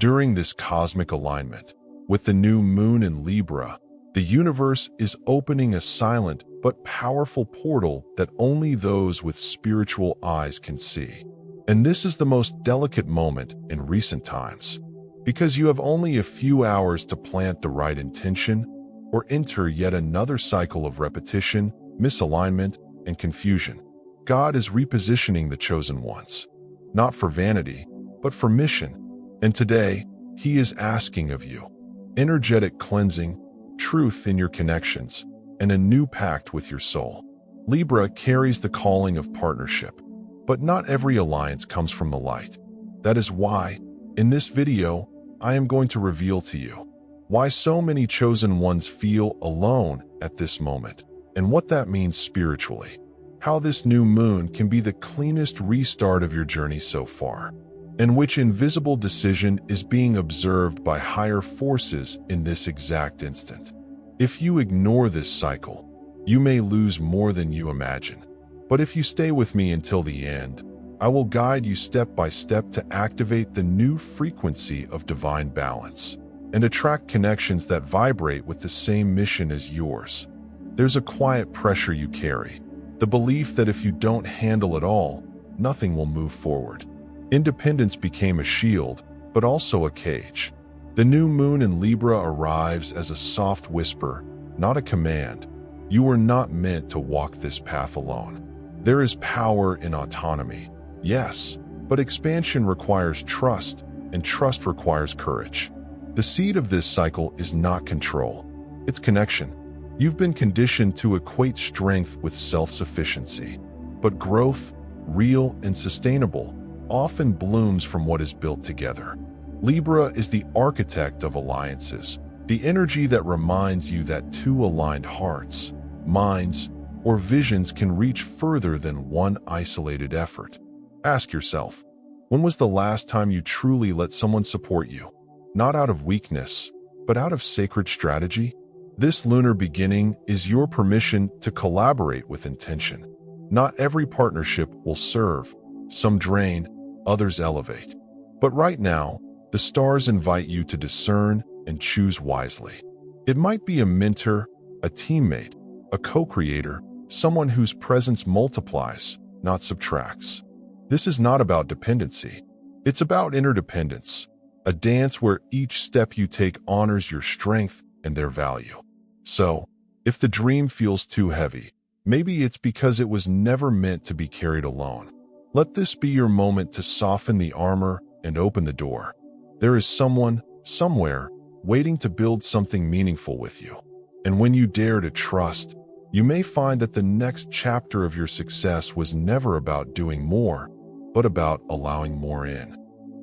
During this cosmic alignment, with the new moon in Libra, the universe is opening a silent but powerful portal that only those with spiritual eyes can see. And this is the most delicate moment in recent times, because you have only a few hours to plant the right intention or enter yet another cycle of repetition, misalignment, and confusion. God is repositioning the chosen ones, not for vanity, but for mission. And today, He is asking of you energetic cleansing, truth in your connections, and a new pact with your soul. Libra carries the calling of partnership, but not every alliance comes from the light. That is why, in this video, I am going to reveal to you why so many chosen ones feel alone at this moment, and what that means spiritually. How this new moon can be the cleanest restart of your journey so far, and which invisible decision is being observed by higher forces in this exact instant. If you ignore this cycle, you may lose more than you imagine. But if you stay with me until the end, I will guide you step by step to activate the new frequency of divine balance and attract connections that vibrate with the same mission as yours. There's a quiet pressure you carry, the belief that if you don't handle it all, nothing will move forward. Independence became a shield, but also a cage. The new moon in Libra arrives as a soft whisper, not a command. You were not meant to walk this path alone. There is power in autonomy, yes, but expansion requires trust, and trust requires courage. The seed of this cycle is not control, it's connection. You've been conditioned to equate strength with self-sufficiency, but growth, real and sustainable, often blooms from what is built together. Libra is the architect of alliances, the energy that reminds you that two aligned hearts, minds, or visions can reach further than one isolated effort. Ask yourself, when was the last time you truly let someone support you? Not out of weakness, but out of sacred strategy? This lunar beginning is your permission to collaborate with intention. Not every partnership will serve. Some drain, others elevate. But right now, the stars invite you to discern and choose wisely. It might be a mentor, a teammate, a co-creator, someone whose presence multiplies, not subtracts. This is not about dependency. It's about interdependence, a dance where each step you take honors your strength and their value. So, if the dream feels too heavy, maybe it's because it was never meant to be carried alone. Let this be your moment to soften the armor and open the door. There is someone, somewhere, waiting to build something meaningful with you. And when you dare to trust, you may find that the next chapter of your success was never about doing more, but about allowing more in.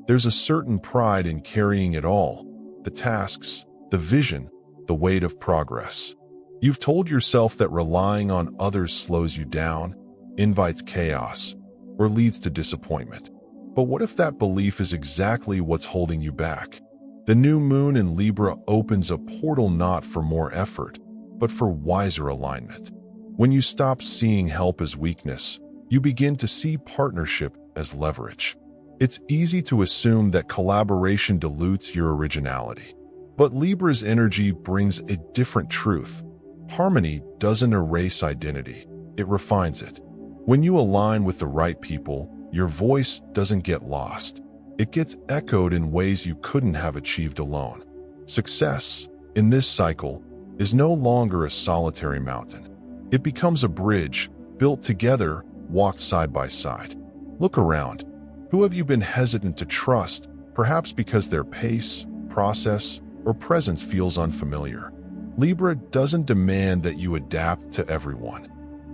There's a certain pride in carrying it all, the tasks, the vision, the weight of progress. You've told yourself that relying on others slows you down, invites chaos, or leads to disappointment. But what if that belief is exactly what's holding you back? The new moon in Libra opens a portal not for more effort, but for wiser alignment. When you stop seeing help as weakness, you begin to see partnership as leverage. It's easy to assume that collaboration dilutes your originality. But Libra's energy brings a different truth. Harmony doesn't erase identity, it refines it. When you align with the right people, your voice doesn't get lost. It gets echoed in ways you couldn't have achieved alone. Success, in this cycle, is no longer a solitary mountain. It becomes a bridge, built together, walked side by side. Look around. Who have you been hesitant to trust, perhaps because their pace, process, or presence feels unfamiliar? Libra doesn't demand that you adapt to everyone,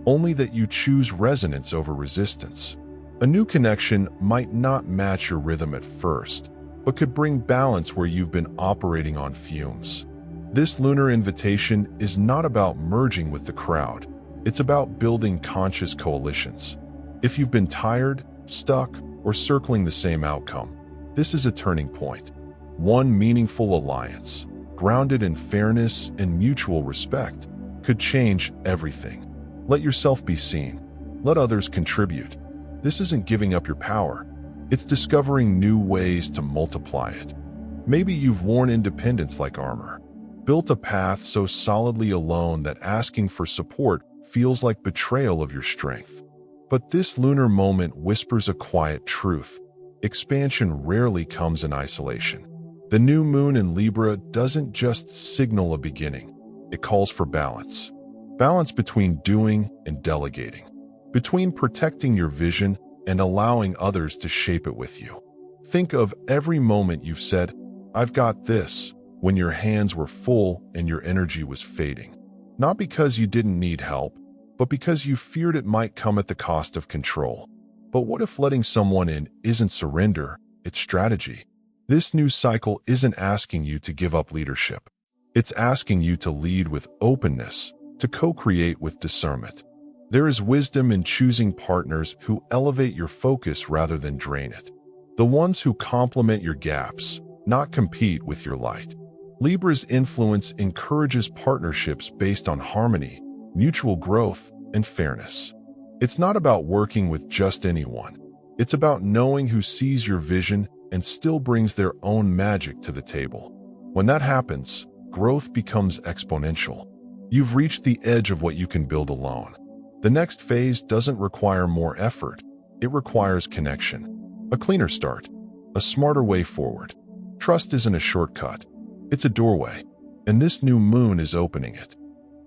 only that you choose resonance over resistance. A new connection might not match your rhythm at first, but could bring balance where you've been operating on fumes. This lunar invitation is not about merging with the crowd. It's about building conscious coalitions. If you've been tired, stuck, or circling the same outcome, this is a turning point. One meaningful alliance, grounded in fairness and mutual respect, could change everything. Let yourself be seen. Let others contribute. This isn't giving up your power. It's discovering new ways to multiply it. Maybe you've worn independence like armor, built a path so solidly alone that asking for support feels like betrayal of your strength. But this lunar moment whispers a quiet truth. Expansion rarely comes in isolation. The new moon in Libra doesn't just signal a beginning. It calls for balance. Balance between doing and delegating. Between protecting your vision and allowing others to shape it with you. Think of every moment you've said, "I've got this," when your hands were full and your energy was fading. Not because you didn't need help, but because you feared it might come at the cost of control. But what if letting someone in isn't surrender, it's strategy? This new cycle isn't asking you to give up leadership. It's asking you to lead with openness, to co-create with discernment. There is wisdom in choosing partners who elevate your focus rather than drain it. The ones who complement your gaps, not compete with your light. Libra's influence encourages partnerships based on harmony, mutual growth, and fairness. It's not about working with just anyone. It's about knowing who sees your vision and still brings their own magic to the table. When that happens, growth becomes exponential. You've reached the edge of what you can build alone. The next phase doesn't require more effort. It requires connection. A cleaner start. A smarter way forward. Trust isn't a shortcut. It's a doorway. And this new moon is opening it.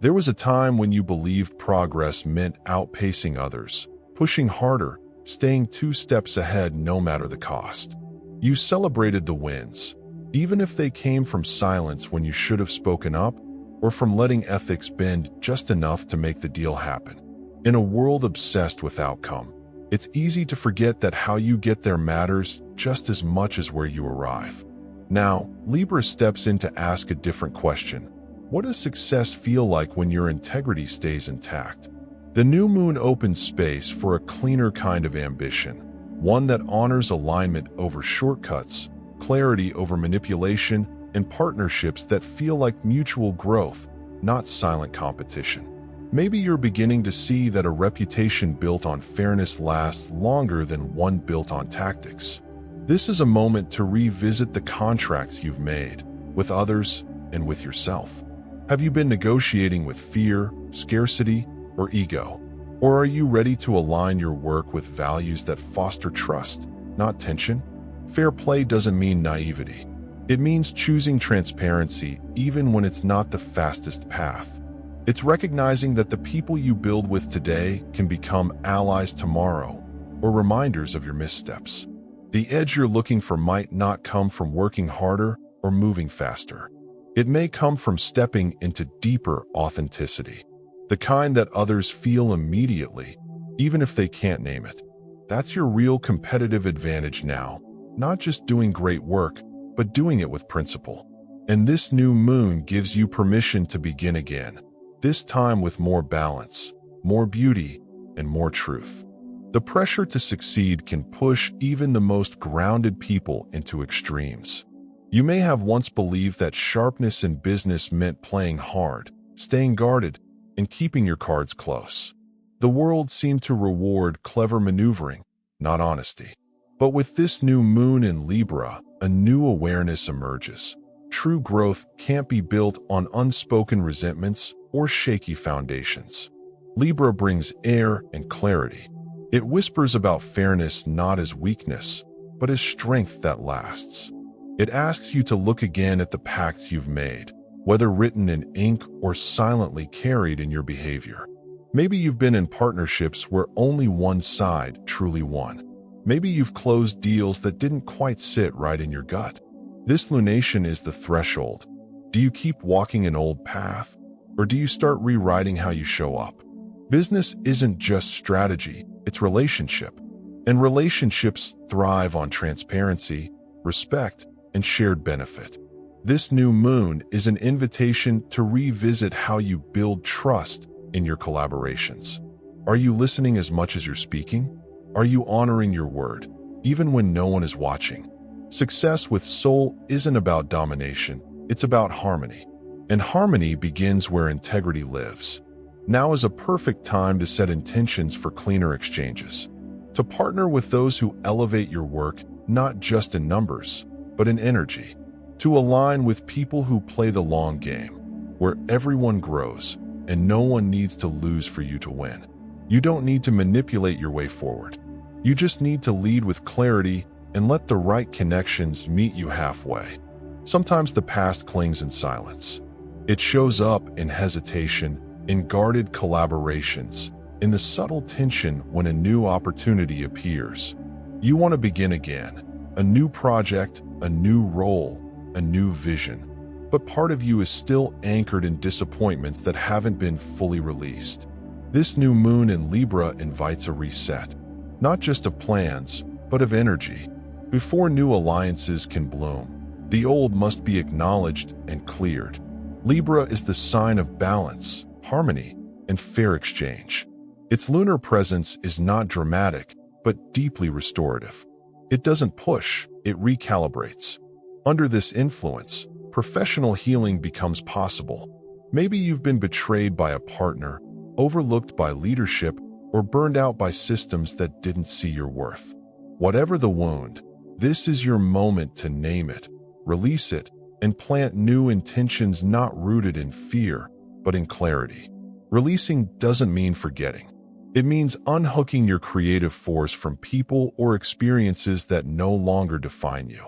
There was a time when you believed progress meant outpacing others, pushing harder, staying 2 steps ahead no matter the cost. You celebrated the wins, even if they came from silence when you should have spoken up, or from letting ethics bend just enough to make the deal happen. In a world obsessed with outcome, it's easy to forget that how you get there matters just as much as where you arrive. Now, Libra steps in to ask a different question. What does success feel like when your integrity stays intact? The new moon opens space for a cleaner kind of ambition, one that honors alignment over shortcuts, clarity over manipulation, and partnerships that feel like mutual growth, not silent competition. Maybe you're beginning to see that a reputation built on fairness lasts longer than one built on tactics. This is a moment to revisit the contracts you've made, with others and with yourself. Have you been negotiating with fear, scarcity, or ego? Or are you ready to align your work with values that foster trust, not tension? Fair play doesn't mean naivety. It means choosing transparency even when it's not the fastest path. It's recognizing that the people you build with today can become allies tomorrow, or reminders of your missteps. The edge you're looking for might not come from working harder or moving faster. It may come from stepping into deeper authenticity, the kind that others feel immediately, even if they can't name it. That's your real competitive advantage now, not just doing great work, but doing it with principle. And this new moon gives you permission to begin again, this time with more balance, more beauty, and more truth. The pressure to succeed can push even the most grounded people into extremes. You may have once believed that sharpness in business meant playing hard, staying guarded, and keeping your cards close. The world seemed to reward clever maneuvering, not honesty. But with this new moon in Libra, a new awareness emerges. True growth can't be built on unspoken resentments or shaky foundations. Libra brings air and clarity. It whispers about fairness not as weakness, but as strength that lasts. It asks you to look again at the pacts you've made, whether written in ink or silently carried in your behavior. Maybe you've been in partnerships where only one side truly won. Maybe you've closed deals that didn't quite sit right in your gut. This lunation is the threshold. Do you keep walking an old path, or do you start rewriting how you show up? Business isn't just strategy, it's relationship. And relationships thrive on transparency, respect, and shared benefit. This new moon is an invitation to revisit how you build trust in your collaborations. Are you listening as much as you're speaking? Are you honoring your word, even when no one is watching? Success with soul isn't about domination, it's about harmony. And harmony begins where integrity lives. Now is a perfect time to set intentions for cleaner exchanges. To partner with those who elevate your work, not just in numbers, but in energy. to align with people who play the long game, where everyone grows and no one needs to lose for you to win. You don't need to manipulate your way forward. You just need to lead with clarity and let the right connections meet you halfway. Sometimes the past clings in silence. It shows up in hesitation, in guarded collaborations, in the subtle tension when a new opportunity appears. You want to begin again, a new project, a new role, a new vision. But part of you is still anchored in disappointments that haven't been fully released. This new moon in Libra invites a reset, not just of plans, but of energy. Before new alliances can bloom, the old must be acknowledged and cleared. Libra is the sign of balance, harmony, and fair exchange. Its lunar presence is not dramatic, but deeply restorative. It doesn't push, it recalibrates. Under this influence, professional healing becomes possible. Maybe you've been betrayed by a partner, overlooked by leadership, or burned out by systems that didn't see your worth. Whatever the wound, this is your moment to name it, release it, and plant new intentions not rooted in fear, but in clarity. Releasing doesn't mean forgetting. It means unhooking your creative force from people or experiences that no longer define you.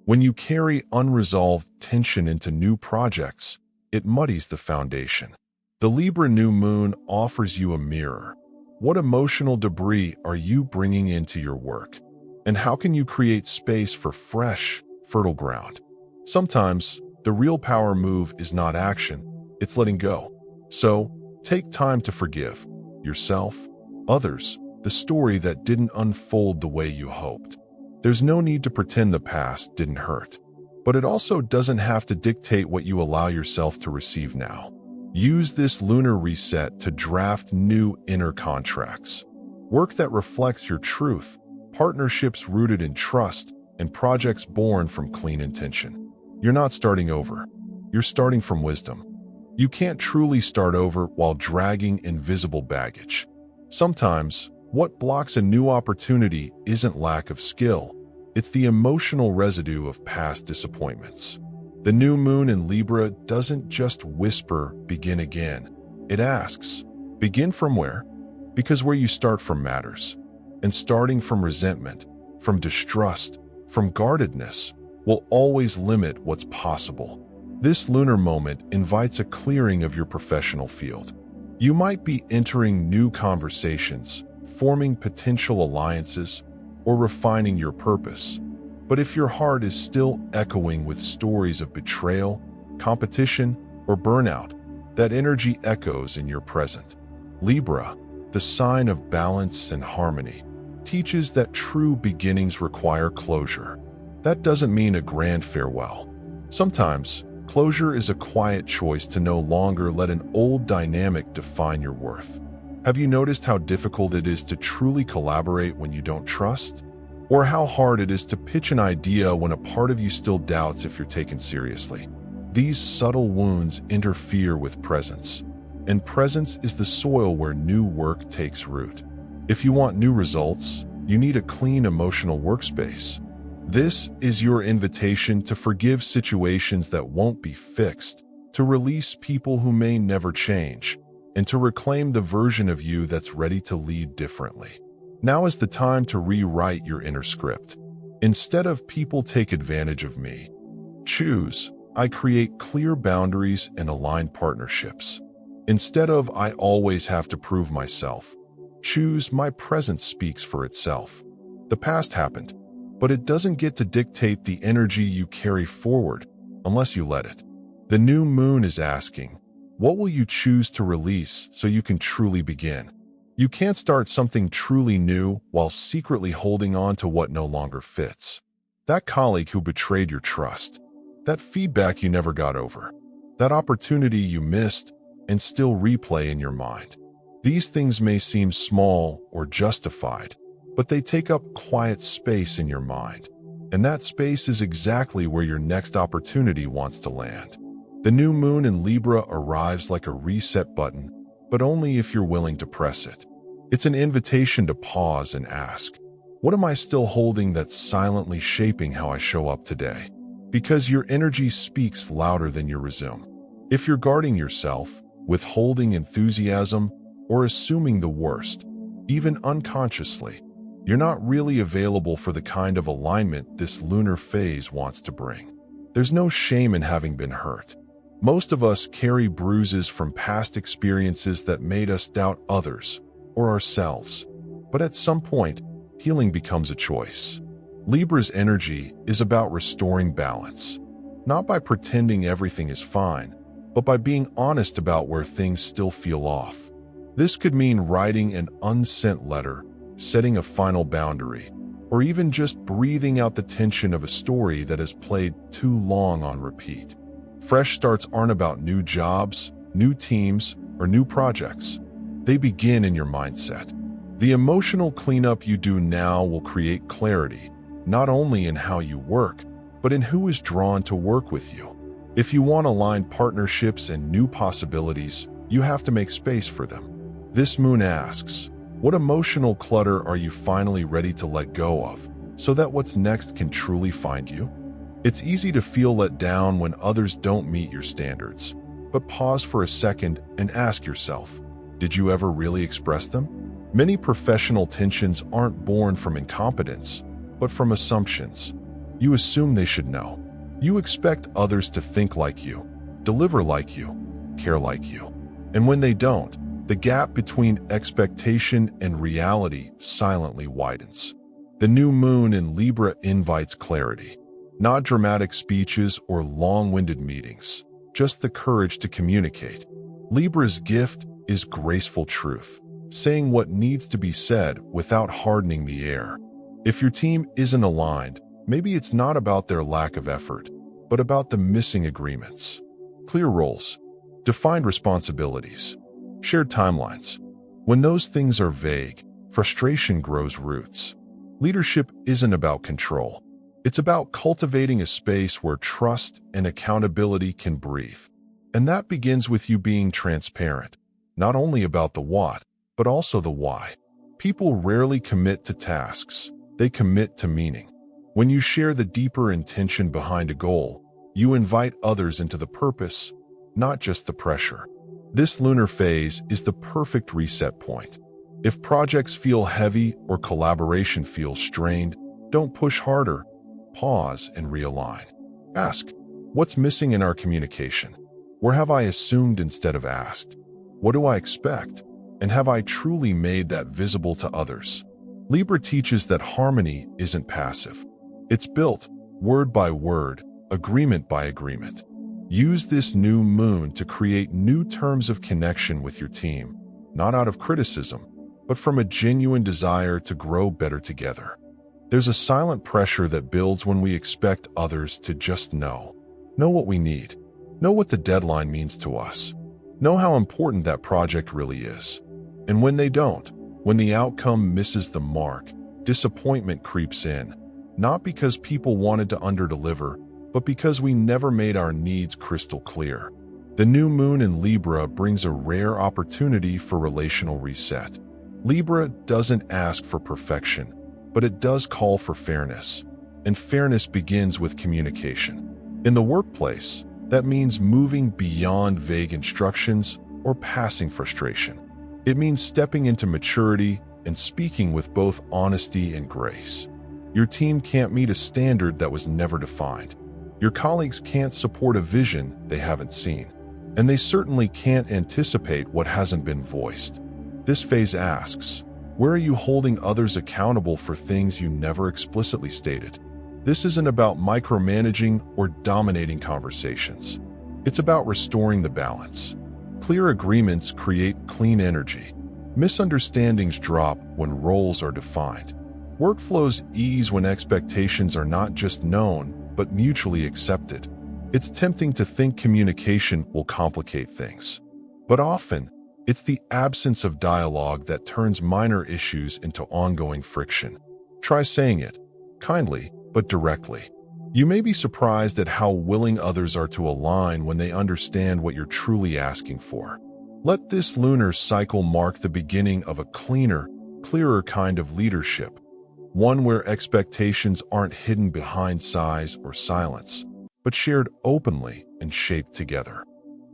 When you carry unresolved tension into new projects, it muddies the foundation. The Libra new moon offers you a mirror. What emotional debris are you bringing into your work? And how can you create space for fresh, fertile ground? Sometimes, the real power move is not action, it's letting go. So, take time to forgive yourself, others, the story that didn't unfold the way you hoped. There's no need to pretend the past didn't hurt, but it also doesn't have to dictate what you allow yourself to receive now. Use this lunar reset to draft new inner contracts. Work that reflects your truth, partnerships rooted in trust, and projects born from clean intention. You're not starting over. You're starting from wisdom. You can't truly start over while dragging invisible baggage. Sometimes, what blocks a new opportunity isn't lack of skill. It's the emotional residue of past disappointments. The new moon in Libra doesn't just whisper, begin again. It asks, begin from where? Because where you start from matters. And starting from resentment, from distrust, from guardedness, will always limit what's possible. This lunar moment invites a clearing of your professional field. You might be entering new conversations, forming potential alliances, or refining your purpose. But if your heart is still echoing with stories of betrayal, competition, or burnout, that energy echoes in your present. Libra, the sign of balance and harmony, teaches that true beginnings require closure. That doesn't mean a grand farewell. Sometimes, closure is a quiet choice to no longer let an old dynamic define your worth. Have you noticed how difficult it is to truly collaborate when you don't trust? Or how hard it is to pitch an idea when a part of you still doubts if you're taken seriously? These subtle wounds interfere with presence, and presence is the soil where new work takes root. If you want new results, you need a clean emotional workspace. This is your invitation to forgive situations that won't be fixed, to release people who may never change, and to reclaim the version of you that's ready to lead differently. Now is the time to rewrite your inner script. Instead of people take advantage of me, choose I create clear boundaries and aligned partnerships. Instead of I always have to prove myself, choose my present speaks for itself. The past happened, but it doesn't get to dictate the energy you carry forward unless you let it. The new moon is asking, what will you choose to release so you can truly begin? You can't start something truly new while secretly holding on to what no longer fits. That colleague who betrayed your trust, that feedback you never got over, that opportunity you missed and still replay in your mind. These things may seem small or justified, but they take up quiet space in your mind. And that space is exactly where your next opportunity wants to land. The new moon in Libra arrives like a reset button, but only if you're willing to press it. It's an invitation to pause and ask, what am I still holding that's silently shaping how I show up today? because your energy speaks louder than your resume. If you're guarding yourself, withholding enthusiasm, or assuming the worst, even unconsciously, you're not really available for the kind of alignment this lunar phase wants to bring. There's no shame in having been hurt. Most of us carry bruises from past experiences that made us doubt others or ourselves. But at some point, healing becomes a choice. Libra's energy is about restoring balance, not by pretending everything is fine, but by being honest about where things still feel off. This could mean writing an unsent letter, setting a final boundary, or even just breathing out the tension of a story that has played too long on repeat. Fresh starts aren't about new jobs, new teams, or new projects. They begin in your mindset. The emotional cleanup you do now will create clarity, not only in how you work, but in who is drawn to work with you. If you want aligned partnerships and new possibilities, you have to make space for them. This moon asks, what emotional clutter are you finally ready to let go of, so that what's next can truly find you? It's easy to feel let down when others don't meet your standards, but pause for a second and ask yourself, did you ever really express them? Many professional tensions aren't born from incompetence, but from assumptions. You assume they should know. You expect others to think like you, deliver like you, care like you. And when they don't, the gap between expectation and reality silently widens. The new moon in Libra invites clarity, not dramatic speeches or long-winded meetings, just the courage to communicate. Libra's gift is graceful truth, saying what needs to be said without hardening the air. If your team isn't aligned, maybe it's not about their lack of effort, but about the missing agreements. Clear roles, defined responsibilities, shared timelines. When those things are vague, frustration grows roots. Leadership isn't about control. It's about cultivating a space where trust and accountability can breathe. And that begins with you being transparent, not only about the what, but also the why. People rarely commit to tasks, they commit to meaning. When you share the deeper intention behind a goal, you invite others into the purpose, not just the pressure. This lunar phase is the perfect reset point. If projects feel heavy or collaboration feels strained, don't push harder. Pause and realign. Ask, what's missing in our communication? Where have I assumed instead of asked? What do I expect? And have I truly made that visible to others? Libra teaches that harmony isn't passive. It's built, word by word, agreement by agreement. Use this new moon to create new terms of connection with your team, not out of criticism, but from a genuine desire to grow better together. There's a silent pressure that builds when we expect others to just know what we need, know what the deadline means to us, know how important that project really is. And when they don't, when the outcome misses the mark, disappointment creeps in, not because people wanted to underdeliver, but because we never made our needs crystal clear. The new moon in Libra brings a rare opportunity for relational reset. Libra doesn't ask for perfection, but it does call for fairness, and fairness begins with communication. In the workplace, that means moving beyond vague instructions or passing frustration. It means stepping into maturity and speaking with both honesty and grace. Your team can't meet a standard that was never defined. Your colleagues can't support a vision they haven't seen, and they certainly can't anticipate what hasn't been voiced. This phase asks, where are you holding others accountable for things you never explicitly stated? This isn't about micromanaging or dominating conversations. It's about restoring the balance. Clear agreements create clean energy. Misunderstandings drop when roles are defined. Workflows ease when expectations are not just known, but mutually accepted. It's tempting to think communication will complicate things, but often, it's the absence of dialogue that turns minor issues into ongoing friction. Try saying it, kindly, but directly. You may be surprised at how willing others are to align when they understand what you're truly asking for. Let this lunar cycle mark the beginning of a cleaner, clearer kind of leadership, one where expectations aren't hidden behind sighs or silence, but shared openly and shaped together.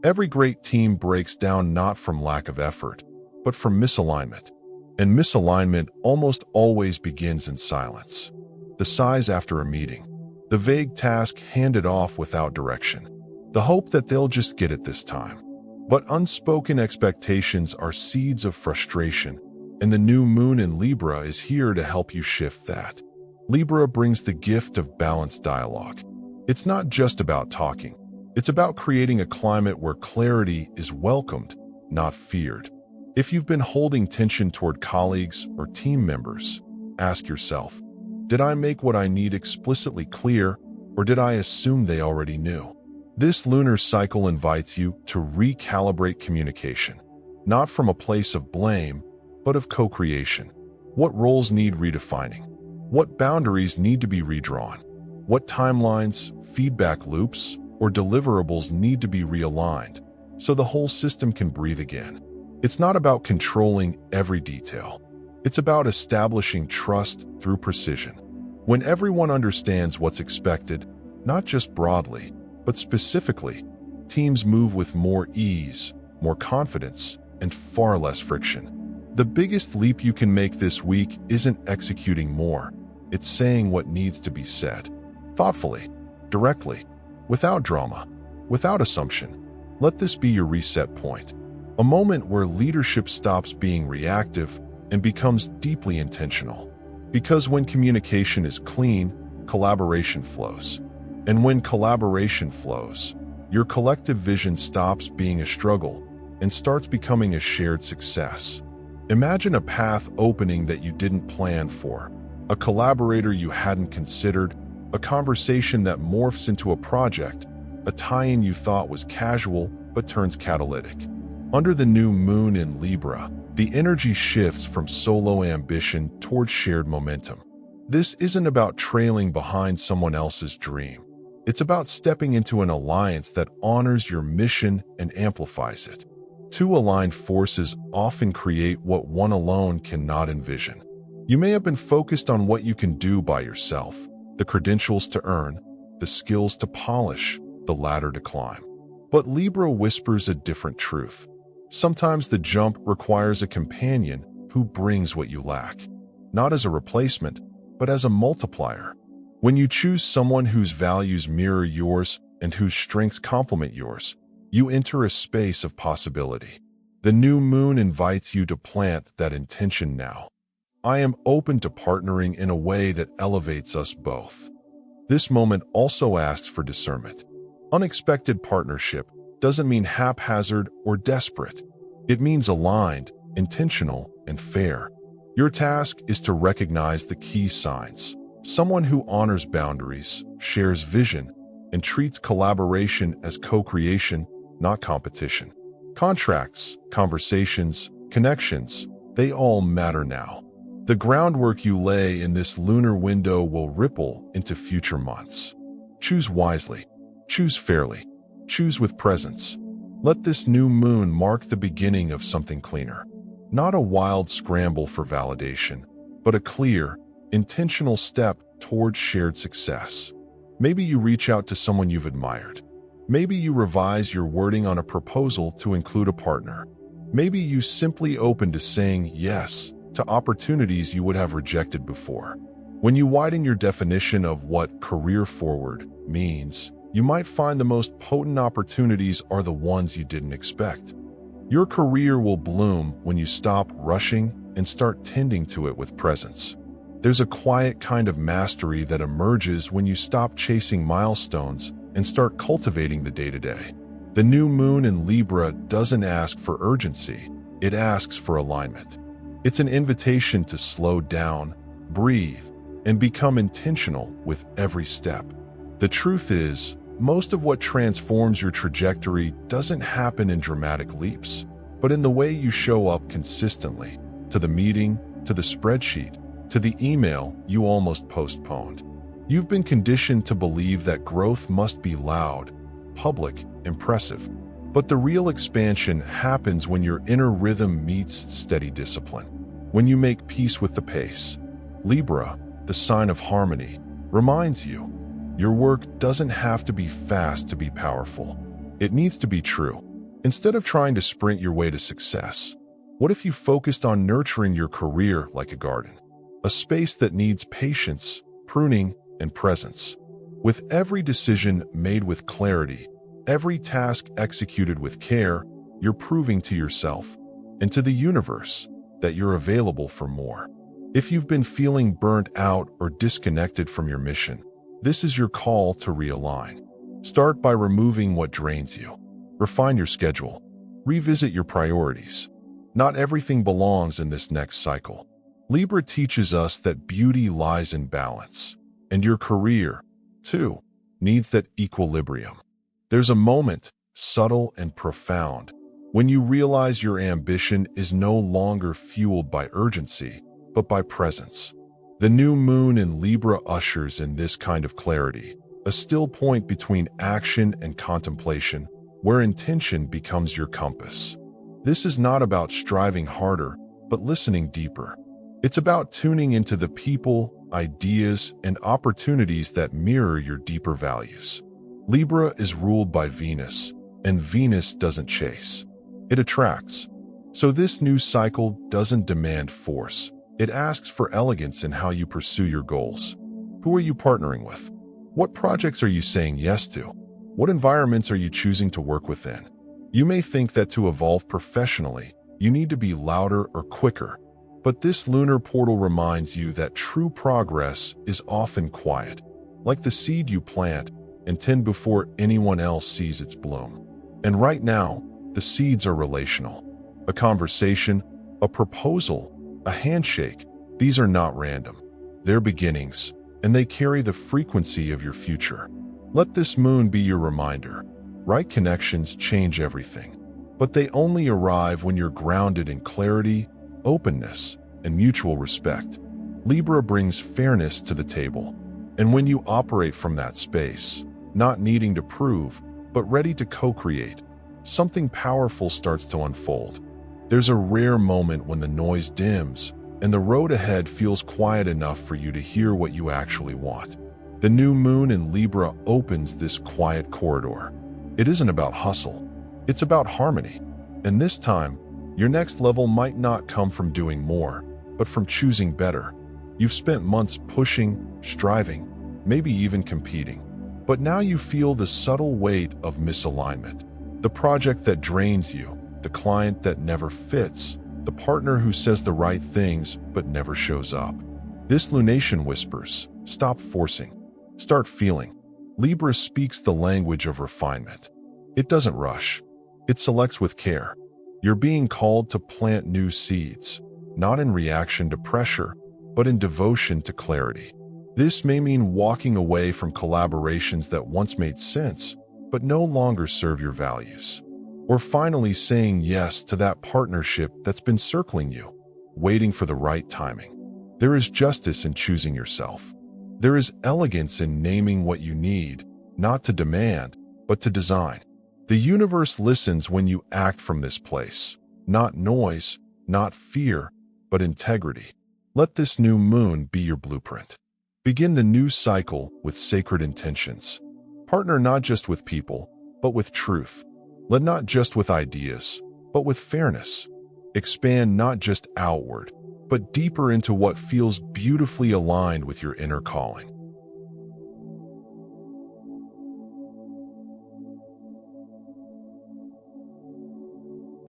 Every great team breaks down not from lack of effort, but from misalignment. And misalignment almost always begins in silence. The sighs after a meeting, the vague task handed off without direction, the hope that they'll just get it this time. But unspoken expectations are seeds of frustration, and the new moon in Libra is here to help you shift that. Libra brings the gift of balanced dialogue. It's not just about talking. It's about creating a climate where clarity is welcomed, not feared. If you've been holding tension toward colleagues or team members, ask yourself, did I make what I need explicitly clear, or did I assume they already knew? This lunar cycle invites you to recalibrate communication, not from a place of blame, but of co-creation. What roles need redefining? What boundaries need to be redrawn? What timelines, feedback loops, or deliverables need to be realigned so the whole system can breathe again? It's not about controlling every detail. It's about establishing trust through precision. When everyone understands what's expected, not just broadly, but specifically, teams move with more ease, more confidence, and far less friction. The biggest leap you can make this week isn't executing more. It's saying what needs to be said. Thoughtfully, directly, without drama, without assumption. Let this be your reset point. A moment where leadership stops being reactive and becomes deeply intentional. Because when communication is clean, collaboration flows. And when collaboration flows, your collective vision stops being a struggle and starts becoming a shared success. Imagine a path opening that you didn't plan for, a collaborator you hadn't considered, a conversation that morphs into a project, a tie-in you thought was casual but turns catalytic. Under the new moon in Libra, the energy shifts from solo ambition toward shared momentum. This isn't about trailing behind someone else's dream. It's about stepping into an alliance that honors your mission and amplifies it. Two aligned forces often create what one alone cannot envision. You may have been focused on what you can do by yourself, the credentials to earn, the skills to polish, the ladder to climb. But Libra whispers a different truth. Sometimes the jump requires a companion who brings what you lack, not as a replacement, but as a multiplier. When you choose someone whose values mirror yours and whose strengths complement yours, you enter a space of possibility. The new moon invites you to plant that intention now. I am open to partnering in a way that elevates us both. This moment also asks for discernment. Unexpected partnership doesn't mean haphazard or desperate. It means aligned, intentional, and fair. Your task is to recognize the key signs. Someone who honors boundaries, shares vision, and treats collaboration as co-creation, not competition. Contracts, conversations, connections, they all matter now. The groundwork you lay in this lunar window will ripple into future months. Choose wisely. Choose fairly. Choose with presence. Let this new moon mark the beginning of something cleaner. Not a wild scramble for validation, but a clear, intentional step toward shared success. Maybe you reach out to someone you've admired. Maybe you revise your wording on a proposal to include a partner. Maybe you simply open to saying yes to opportunities you would have rejected before. When you widen your definition of what career forward means, you might find the most potent opportunities are the ones you didn't expect. Your career will bloom when you stop rushing and start tending to it with presence. There's a quiet kind of mastery that emerges when you stop chasing milestones and start cultivating the day-to-day. The new moon in Libra doesn't ask for urgency, it asks for alignment. It's an invitation to slow down, breathe, and become intentional with every step. The truth is, most of what transforms your trajectory doesn't happen in dramatic leaps, but in the way you show up consistently, to the meeting, to the spreadsheet, to the email you almost postponed. You've been conditioned to believe that growth must be loud, public, impressive. But the real expansion happens when your inner rhythm meets steady discipline. When you make peace with the pace. Libra, the sign of harmony, reminds you, Your work doesn't have to be fast to be powerful. It needs to be true. Instead of trying to sprint your way to success, what if you focused on nurturing your career like a garden? A space that needs patience, pruning, and presence. With every decision made with clarity, every task executed with care, you're proving to yourself and to the universe that you're available for more. If you've been feeling burnt out or disconnected from your mission, this is your call to realign. Start by removing what drains you. Refine your schedule. Revisit your priorities. Not everything belongs in this next cycle. Libra teaches us that beauty lies in balance, and your career, too, needs that equilibrium. There's a moment, subtle and profound, when you realize your ambition is no longer fueled by urgency, but by presence. The new moon in Libra ushers in this kind of clarity, a still point between action and contemplation, where intention becomes your compass. This is not about striving harder, but listening deeper. It's about tuning into the people, ideas, and opportunities that mirror your deeper values. Libra is ruled by Venus, and Venus doesn't chase. It attracts. So this new cycle doesn't demand force. It asks for elegance in how you pursue your goals. Who are you partnering with? What projects are you saying yes to? What environments are you choosing to work within? You may think that to evolve professionally, you need to be louder or quicker, but this lunar portal reminds you that true progress is often quiet, like the seed you plant and tend before anyone else sees its bloom. And right now, the seeds are relational. A conversation, a proposal, a handshake, these are not random. They're beginnings, and they carry the frequency of your future. Let this moon be your reminder. Right connections change everything, but they only arrive when you're grounded in clarity, openness, and mutual respect. Libra brings fairness to the table, and when you operate from that space, not needing to prove, but ready to co-create, something powerful starts to unfold. There's a rare moment when the noise dims, and the road ahead feels quiet enough for you to hear what you actually want. The new moon in Libra opens this quiet corridor. It isn't about hustle, it's about harmony. And this time, your next level might not come from doing more, but from choosing better. You've spent months pushing, striving, maybe even competing. But now you feel the subtle weight of misalignment. The project that drains you, the client that never fits, the partner who says the right things but never shows up. This lunation whispers, stop forcing, start feeling. Libra speaks the language of refinement. It doesn't rush. It selects with care. You're being called to plant new seeds, not in reaction to pressure, but in devotion to clarity. This may mean walking away from collaborations that once made sense, but no longer serve your values. Or finally saying yes to that partnership that's been circling you, waiting for the right timing. There is justice in choosing yourself. There is elegance in naming what you need, not to demand, but to design. The universe listens when you act from this place, not noise, not fear, but integrity. Let this new moon be your blueprint. Begin the new cycle with sacred intentions. Partner not just with people, but with truth. Let not just with ideas, but with fairness. Expand not just outward, but deeper into what feels beautifully aligned with your inner calling.